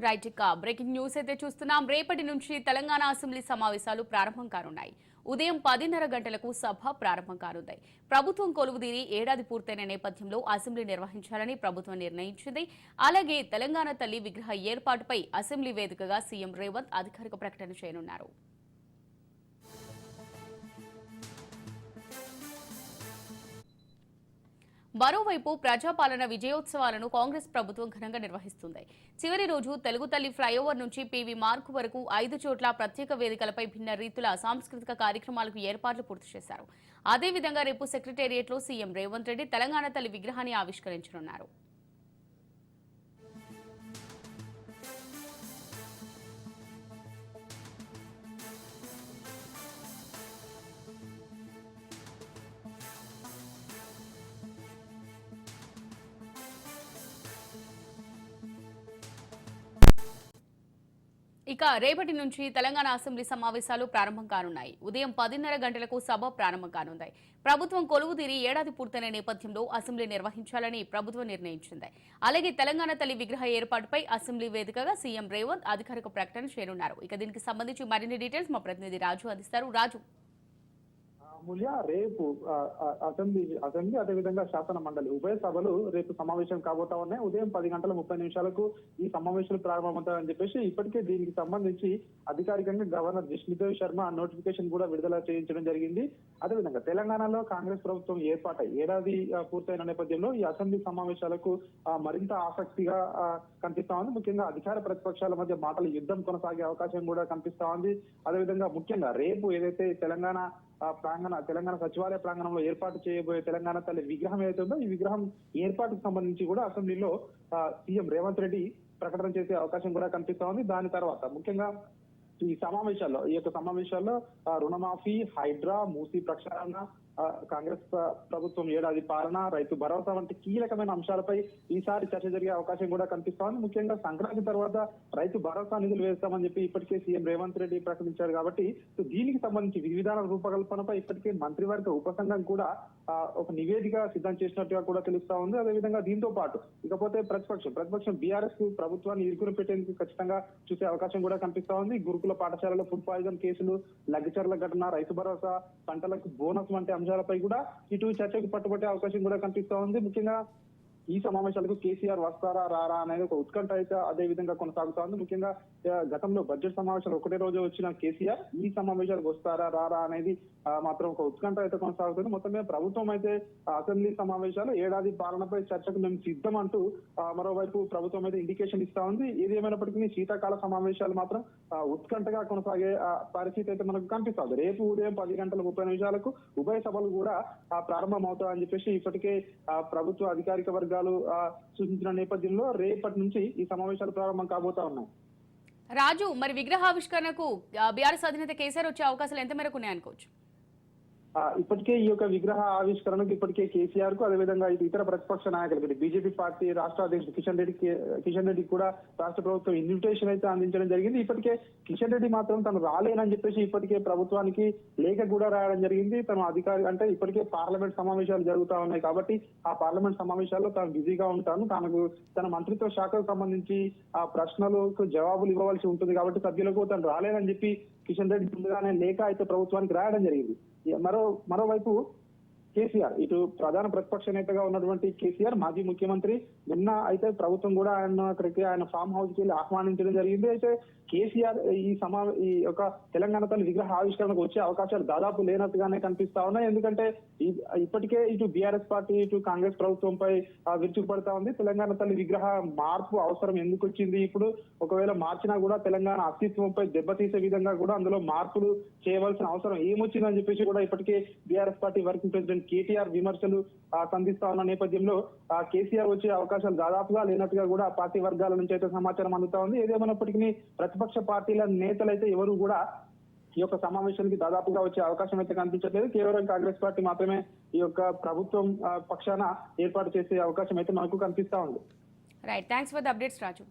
Right ఇక breaking news అయితే చూస్తున్నాం. రేపటి నుంచి తెలంగాణ అసెంబ్లీ సమావేశాలు ప్రారంభం కానున్నాయి. ఉదయం 10:30 గంటలకు సభ ప్రారంభం కానుంది. ప్రభుత్వం కొలువుదీరి ఏడాది పూర్తయిన నేపథ్యంలో అసెంబ్లీ నిర్వహించాలని ప్రభుత్వం నిర్ణయించింది. అలాగే తెలంగాణ తల్లి విగ్రహ ఏర్పాటుపై అసెంబ్లీ వేదికగా సీఎం రేవంత్ అధికారిక ప్రకటన చేయనున్నారు. మరోవైపు ప్రజాపాలన విజయోత్సవాలను కాంగ్రెస్ ప్రభుత్వం ఘనంగా నిర్వహిస్తుంది. చివరి రోజు తెలుగు తల్లి ఫ్లైఓవర్ నుంచి పీవీ మార్క్ వరకు 5 చోట్ల ప్రత్యేక వేదికలపై భిన్న రీతుల సాంస్కృతిక కార్యక్రమాలకు ఏర్పాట్లు పూర్తి చేశారు. అదేవిధంగా రేపు సెక్రటేరియట్లో సీఎం రేవంత్ రెడ్డి తెలంగాణ తల్లి విగ్రహాన్ని ఆవిష్కరించనున్నారు. ఇక రేపటి నుంచి తెలంగాణ అసెంబ్లీ సమావేశాలు ప్రారంభం కానున్నాయి. ఉదయం 10:30 గంటలకు సభ ప్రారంభం కానుంది. ప్రభుత్వం కొలువుదీరి ఏడాది పూర్తయిన నేపథ్యంలో అసెంబ్లీ నిర్వహించాలని ప్రభుత్వం నిర్ణయించింది. అలాగే తెలంగాణ తల్లి విగ్రహ ఏర్పాటుపై అసెంబ్లీ వేదికగా సీఎం రేవంత్ అధికారిక ప్రకటన చేయనున్నారు. ఇక దీనికి సంబంధించి మరిన్ని డీటెయిల్స్ మా ప్రతినిధి రాజు అందిస్తారు. రాజు, మూల్య రేపు అసెంబ్లీ అదేవిధంగా శాసన మండలి ఉభయ సభలు రేపు సమావేశం కాబోతా ఉన్నాయి. ఉదయం 10:30 ఈ సమావేశాలు ప్రారంభమవుతాయని చెప్పేసి ఇప్పటికే దీనికి సంబంధించి అధికారికంగా గవర్నర్ జిష్ణుదేవ్ శర్మ నోటిఫికేషన్ కూడా విడుదల చేయించడం జరిగింది. అదేవిధంగా తెలంగాణలో కాంగ్రెస్ ప్రభుత్వం ఏర్పాటై ఏడాది పూర్తయిన నేపథ్యంలో ఈ అసెంబ్లీ సమావేశాలకు మరింత ఆసక్తిగా కనిపిస్తా ఉంది. ముఖ్యంగా అధికార ప్రతిపక్షాల మధ్య మాటల యుద్ధం కొనసాగే అవకాశం కూడా కనిపిస్తా ఉంది. అదేవిధంగా ముఖ్యంగా రేపు ఏదైతే తెలంగాణ సచివాలయ ప్రాంగణంలో ఏర్పాటు చేయబోయే తెలంగాణ తల్లి విగ్రహం ఏదైతే ఉందో ఈ విగ్రహం ఏర్పాటుకు సంబంధించి కూడా అసెంబ్లీలో సీఎం రేవంత్ రెడ్డి ప్రకటన చేసే అవకాశం కూడా కనిపిస్తా ఉంది. దాని తర్వాత ముఖ్యంగా ఈ యొక్క సమావేశాల్లో రుణమాఫీ, హైడ్రా, మూసీ ప్రక్షాళన, కాంగ్రెస్ ప్రభుత్వం ఏడాది పాలన, రైతు భరోసా వంటి కీలకమైన అంశాలపై ఈసారి చర్చ జరిగే అవకాశం కూడా కనిపిస్తా ఉంది. ముఖ్యంగా సంక్రాంతి తర్వాత రైతు భరోసా నిధులు వేస్తామని చెప్పి ఇప్పటికే సీఎం రేవంత్ రెడ్డి ప్రకటించారు. కాబట్టి దీనికి సంబంధించి విధాన రూపకల్పనపై ఇప్పటికే మంత్రివర్గ ఉపసంఘం కూడా ఒక నివేదిక సిద్ధం చేసినట్టుగా కూడా తెలుస్తా ఉంది. అదేవిధంగా దీంతో పాటు ఇకపోతే ప్రతిపక్షం బీఆర్ఎస్ ప్రభుత్వాన్ని ఇరుకును పెట్టేందుకు ఖచ్చితంగా చూసే అవకాశం కూడా కనిపిస్తా ఉంది. గురుకుల పాఠశాలలో ఫుడ్ పాయిజన్ కేసులు, లగ్గిచర్ల ఘటన, రైతు భరోసా, పంటలకు బోనస్ వంటి అంశాలపై కూడా ఇటు చర్చకు పట్టుబట్టే అవకాశం కూడా కనిపిస్తా ఉంది. ముఖ్యంగా ఈ సమావేశాలకు కేసీఆర్ వస్తారా రారా అనేది ఒక ఉత్కంఠ అయితే అదే విధంగా కొనసాగుతా ఉంది. ముఖ్యంగా గతంలో బడ్జెట్ సమావేశాలు ఒకటే రోజు వచ్చిన కేసీఆర్ ఈ సమావేశాలకు వస్తారా రారా అనేది మాత్రం ఒక ఉత్కంఠ అయితే కొనసాగుతుంది. మొత్తం మీద ప్రభుత్వం అయితే అసెంబ్లీ సమావేశాలు ఏడాది పాలనపై చర్చకు మేము సిద్ధం అంటూ మరోవైపు ప్రభుత్వం అయితే ఇండికేషన్ ఇస్తా ఉంది. ఏది ఏమైనప్పటికీ శీతాకాల సమావేశాలు మాత్రం ఉత్కంఠగా కొనసాగే పరిస్థితి అయితే మనకు కనిపిస్తుంది. రేపు ఉదయం 10:30 ఉభయ సభలు కూడా ప్రారంభం అవుతాయని చెప్పేసి ఇప్పటికే ప్రభుత్వ అధికారిక వర్గాలు సూచించిన నేపథ్యంలో రేపటి నుంచి ఈ సమావేశాలు ప్రారంభం కాబోతా ఉన్నాయి. రాజు, మరి విగ్రహావిష్కరణకు బీఆర్ఎస్ అధినేత కేసీఆర్ వచ్చే అవకాశాలు ఎంత మేరకు ఉన్నాయనుకోవచ్చు? ఇప్పటికే ఈ యొక్క విగ్రహ ఆవిష్కరణకు ఇప్పటికే కేసీఆర్ కు అదేవిధంగా ఇతర ప్రతిపక్ష నాయకులు బీజేపీ పార్టీ రాష్ట్ర అధ్యక్షుడు కిషన్ రెడ్డి కూడా రాష్ట్ర ప్రభుత్వం ఇన్విటేషన్ అయితే అందించడం జరిగింది. ఇప్పటికే కిషన్ రెడ్డి మాత్రం తను రాలేనని చెప్పేసి ఇప్పటికే ప్రభుత్వానికి లేఖ కూడా రాయడం జరిగింది. తను అధికారి అంటే ఇప్పటికే పార్లమెంట్ సమావేశాలు జరుగుతా ఉన్నాయి కాబట్టి ఆ పార్లమెంట్ సమావేశాల్లో తాను బిజీగా ఉంటాను, తన మంత్రిత్వ శాఖకు సంబంధించి ఆ ప్రశ్నలకు జవాబులు ఇవ్వవలసి ఉంటుంది కాబట్టి సభ్యులకు తను రాలేదని చెప్పి కిషన్ రెడ్డి ముందుగానే లేఖ అయితే ప్రభుత్వానికి రాయడం జరిగింది. మరోవైపు కేసీఆర్ ఇటు ప్రధాన ప్రతిపక్ష నేతగా ఉన్నటువంటి కేసీఆర్ మాజీ ముఖ్యమంత్రి నిన్న అయితే ప్రభుత్వం కూడా ఆయన ఫామ్ హౌస్ కి వెళ్ళి ఆహ్వానించడం జరిగింది. అయితే కేసీఆర్ ఈ యొక్క తెలంగాణ తల్లి విగ్రహ ఆవిష్కరణకు వచ్చే అవకాశాలు దాదాపు లేనట్టుగానే కనిపిస్తా ఉన్నాయి. ఎందుకంటే ఇప్పటికే ఇటు బీఆర్ఎస్ పార్టీ ఇటు కాంగ్రెస్ ప్రభుత్వంపై విరుచుకుపడతా ఉంది. తెలంగాణ తల్లి విగ్రహ మార్పు అవసరం ఎందుకు వచ్చింది, ఇప్పుడు ఒకవేళ మార్చినా కూడా తెలంగాణ అస్తిత్వంపై దెబ్బతీసే విధంగా కూడా అందులో మార్పులు చేయవలసిన అవసరం ఏమొచ్చిందని చెప్పేసి కూడా ఇప్పటికే BRS party working president KTR విమర్శలు సంధిస్తా ఉన్న నేపథ్యంలో కేసీఆర్ వచ్చే అవకాశాలు దాదాపుగా లేనట్టుగా కూడా పార్టీ వర్గాల నుంచి అయితే సమాచారం అందుతా ఉంది. ఏదేమైనప్పటికీ ప్రతిపక్ష పార్టీల నేతలైతే ఎవరు కూడా ఈ యొక్క సమావేశానికి దాదాపుగా వచ్చే అవకాశం అయితే కనిపించట్లేదు. కేవలం కాంగ్రెస్ పార్టీ మాత్రమే ఈ యొక్క ప్రభుత్వం పక్షాన ఏర్పాటు చేసే అవకాశం అయితే మనకు కనిపిస్తా ఉంది. Right, thanks for the updates Raju.